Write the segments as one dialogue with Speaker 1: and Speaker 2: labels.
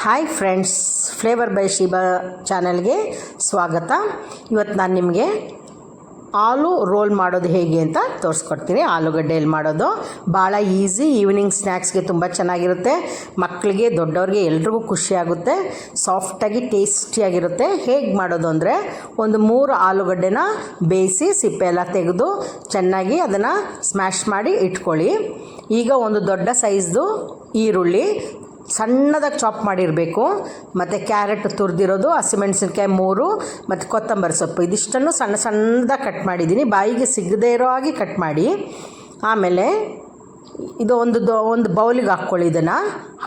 Speaker 1: Hi friends, flavour by Sheeba ಚಾನಲ್ಗೆ ಸ್ವಾಗತ. ಇವತ್ತು ನಾನು ನಿಮಗೆ ಆಲೂ ರೋಲ್ ಮಾಡೋದು ಹೇಗೆ ಅಂತ ತೋರಿಸ್ಕೊಡ್ತೀನಿ. ಆಲೂಗಡ್ಡೆಯಲ್ಲಿ ಮಾಡೋದು ಭಾಳ ಈಸಿ, ಈವ್ನಿಂಗ್ ಸ್ನ್ಯಾಕ್ಸ್ಗೆ ತುಂಬ ಚೆನ್ನಾಗಿರುತ್ತೆ. ಮಕ್ಕಳಿಗೆ ದೊಡ್ಡವ್ರಿಗೆ ಎಲ್ರಿಗೂ ಖುಷಿಯಾಗುತ್ತೆ, ಸಾಫ್ಟಾಗಿ ಟೇಸ್ಟಿಯಾಗಿರುತ್ತೆ. ಹೇಗೆ ಮಾಡೋದು ಅಂದರೆ, ಒಂದು 3 ಆಲೂಗಡ್ಡೆನ ಬೇಯಿಸಿ ಸಿಪ್ಪೆ ಎಲ್ಲ ತೆಗೆದು ಚೆನ್ನಾಗಿ ಅದನ್ನು ಸ್ಮ್ಯಾಶ್ ಮಾಡಿ ಇಟ್ಕೊಳ್ಳಿ. ಈಗ ಒಂದು ದೊಡ್ಡ ಸೈಜ್ದು ಈರುಳ್ಳಿ ಸಣ್ಣದಾಗಿ ಚಾಪ್ ಮಾಡಿರಬೇಕು, ಮತ್ತು ಕ್ಯಾರೆಟ್ ತುರಿದಿರೋದು, ಹಸಿಮೆಣಸಿನ್ಕಾಯಿ 3 ಮತ್ತು ಕೊತ್ತಂಬರಿ ಸೊಪ್ಪು ಇದಿಷ್ಟನ್ನು ಸಣ್ಣ ಸಣ್ಣದಾಗಿ ಕಟ್ ಮಾಡಿದ್ದೀನಿ. ಬಾಯಿಗೆ ಸಿಗದೇ ಇರೋ ಹಾಗೆ ಕಟ್ ಮಾಡಿ. ಆಮೇಲೆ ಇದು ಒಂದು ಬೌಲಿಗೆ ಹಾಕ್ಕೊಳ್ಳಿ. ಇದನ್ನು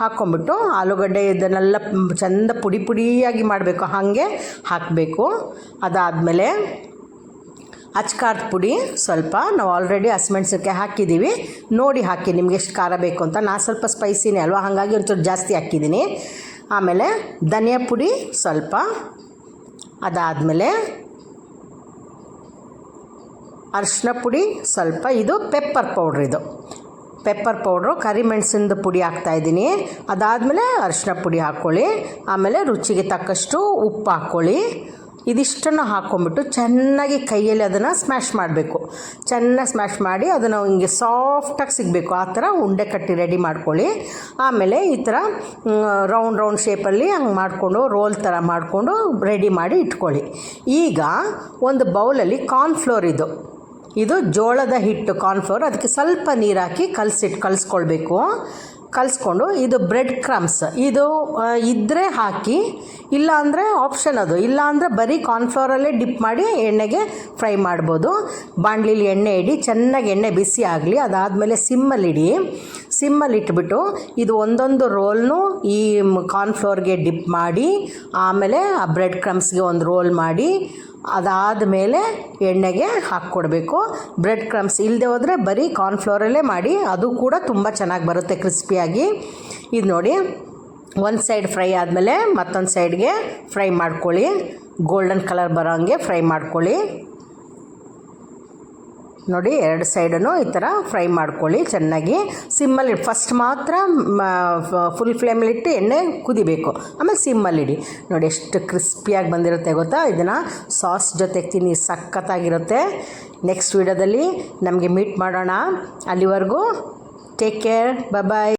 Speaker 1: ಹಾಕ್ಕೊಂಬಿಟ್ಟು ಆಲೂಗಡ್ಡೆ ಇದನ್ನೆಲ್ಲ ಚೆಂದ ಪುಡಿಯಾಗಿ ಮಾಡಬೇಕು, ಹಾಗೆ ಹಾಕಬೇಕು. ಅದಾದಮೇಲೆ ಅಚ್ಕಾರದ ಪುಡಿ ಸ್ವಲ್ಪ, ನಾವು ಆಲ್ರೆಡಿ ಹಸಿಮೆಣಸಿನ್ಕಾಯಿ ಹಾಕಿದ್ದೀವಿ, ನೋಡಿ ಹಾಕಿ ನಿಮ್ಗೆ ಎಷ್ಟು ಖಾರ ಬೇಕು ಅಂತ. ನಾನು ಸ್ವಲ್ಪ ಸ್ಪೈಸಿನೇ ಅಲ್ವಾ, ಹಾಗಾಗಿ ಒಂಚೂರು ಜಾಸ್ತಿ ಹಾಕಿದ್ದೀನಿ. ಆಮೇಲೆ ಧನಿಯಾ ಪುಡಿ ಸ್ವಲ್ಪ, ಅದಾದಮೇಲೆ ಅರಿಶಿನ ಪುಡಿ ಸ್ವಲ್ಪ, ಇದು ಪೆಪ್ಪರ್ ಪೌಡ್ರ್, ಇದು ಪೆಪ್ಪರ್ ಪೌಡ್ರು, ಕರಿಮೆಣಸಿಂದು ಪುಡಿ ಹಾಕ್ತಾಯಿದ್ದೀನಿ. ಅದಾದಮೇಲೆ ಅರಿಶಿನ ಪುಡಿ ಹಾಕ್ಕೊಳ್ಳಿ. ಆಮೇಲೆ ರುಚಿಗೆ ತಕ್ಕಷ್ಟು ಉಪ್ಪು ಹಾಕ್ಕೊಳ್ಳಿ. ಇದಿಷ್ಟನ್ನು ಹಾಕ್ಕೊಂಬಿಟ್ಟು ಚೆನ್ನಾಗಿ ಕೈಯಲ್ಲಿ ಅದನ್ನು ಸ್ಮ್ಯಾಶ್ ಮಾಡಬೇಕು. ಚೆನ್ನಾಗಿ ಸ್ಮ್ಯಾಶ್ ಮಾಡಿ ಅದನ್ನು ಹಿಂಗೆ ಸಾಫ್ಟಾಗಿ ಸಿಗಬೇಕು, ಆ ಥರ ಉಂಡೆ ಕಟ್ಟಿ ರೆಡಿ ಮಾಡ್ಕೊಳ್ಳಿ. ಆಮೇಲೆ ಈ ಥರ ರೌಂಡ್ ಶೇಪಲ್ಲಿ ಹಂಗೆ ಮಾಡಿಕೊಂಡು ರೋಲ್ ಥರ ಮಾಡಿಕೊಂಡು ರೆಡಿ ಮಾಡಿ ಇಟ್ಕೊಳ್ಳಿ. ಈಗ ಒಂದು ಬೌಲಲ್ಲಿ ಕಾರ್ನ್ಫ್ಲೋರ್, ಇದು ಜೋಳದ ಹಿಟ್ಟು ಕಾರ್ನ್ಫ್ಲೋರ್, ಅದಕ್ಕೆ ಸ್ವಲ್ಪ ನೀರು ಹಾಕಿ ಕಲಿಸ್ಕೊಳ್ಬೇಕು. ಕಲಿಸ್ಕೊಂಡು ಇದು ಬ್ರೆಡ್ ಕ್ರಮ್ಸ್, ಇದು ಇದ್ದರೆ ಹಾಕಿ, ಇಲ್ಲ ಅಂದರೆ ಆಪ್ಷನ್ ಅದು, ಇಲ್ಲ ಅಂದರೆ ಬರೀ ಕಾರ್ನ್ಫ್ಲವರಲ್ಲೇ ಡಿಪ್ ಮಾಡಿ ಎಣ್ಣೆಗೆ ಫ್ರೈ ಮಾಡ್ಬೋದು. ಬಾಣಲಿಲಿ ಎಣ್ಣೆ ಇಡಿ, ಚೆನ್ನಾಗಿ ಎಣ್ಣೆ ಬಿಸಿ ಆಗಲಿ. ಅದಾದಮೇಲೆ ಸಿಮ್ಮಲ್ಲಿ ಇಟ್ಬಿಟ್ಟು ಇದು ಒಂದೊಂದು ರೋಲ್ನು ಈ ಕಾರ್ನ್ಫ್ಲವರ್ಗೆ ಡಿಪ್ ಮಾಡಿ, ಆಮೇಲೆ ಆ ಬ್ರೆಡ್ ಕ್ರಮ್ಸ್ಗೆ ಒಂದು ರೋಲ್ ಮಾಡಿ, ಅದಾದಮೇಲೆ ಎಣ್ಣೆಗೆ ಹಾಕ್ಕೊಡ್ಬೇಕು. ಬ್ರೆಡ್ ಕ್ರಮ್ಸ್ ಇಲ್ಲದೆ ಹೋದರೆ ಬರೀ ಕಾರ್ನ್ಫ್ಲವರಲ್ಲೇ ಮಾಡಿ, ಅದು ಕೂಡ ತುಂಬ ಚೆನ್ನಾಗಿ ಬರುತ್ತೆ ಕ್ರಿಸ್ಪಿಯಾಗಿ. ಇದು ನೋಡಿ, ಒಂದು ಸೈಡ್ ಫ್ರೈ ಆದಮೇಲೆ ಮತ್ತೊಂದು ಸೈಡ್ಗೆ ಫ್ರೈ ಮಾಡ್ಕೊಳ್ಳಿ, ಗೋಲ್ಡನ್ ಕಲರ್ ಬರೋ ಹಂಗೆ ಫ್ರೈ ಮಾಡ್ಕೊಳ್ಳಿ. ನೋಡಿ, 2 ಸೈಡನ್ನು ಈ ಥರ ಫ್ರೈ ಮಾಡ್ಕೊಳ್ಳಿ ಚೆನ್ನಾಗಿ. ಸಿಮ್ಮಲ್ಲಿ ಫಸ್ಟ್ ಮಾತ್ರ ಫುಲ್ ಫ್ಲೇಮಲ್ಲಿಟ್ಟು ಎಣ್ಣೆ ಕುದಿಬೇಕು, ಆಮೇಲೆ ಸಿಮ್ಮಲ್ಲಿಡಿ. ನೋಡಿ ಎಷ್ಟು ಕ್ರಿಸ್ಪಿಯಾಗಿ ಬಂದಿರುತ್ತೆ ಗೊತ್ತಾ. ಇದನ್ನು ಸಾಸ್ ಜೊತೆಗೆ ತಿನ್ನಿ, ಸಖತ್ತಾಗಿರುತ್ತೆ. ನೆಕ್ಸ್ಟ್ ವೀಡಿಯೋದಲ್ಲಿ ನಮಗೆ ಮೀಟ್ ಮಾಡೋಣ. ಅಲ್ಲಿವರೆಗೂ ಟೇಕ್ ಕೇರ್, ಬಾಯ್.